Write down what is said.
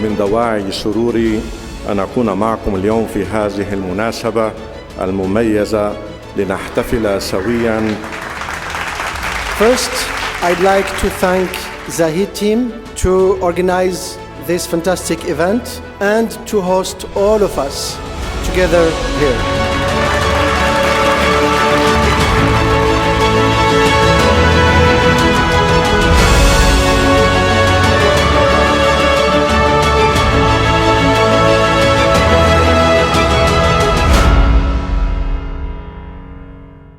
من دواعي سروري أن أكون معكم اليوم في هذه المناسبة المميزة لنحتفل سوياً. First, I'd like to thank Zahid team to organize this fantastic event and to host all of us together here.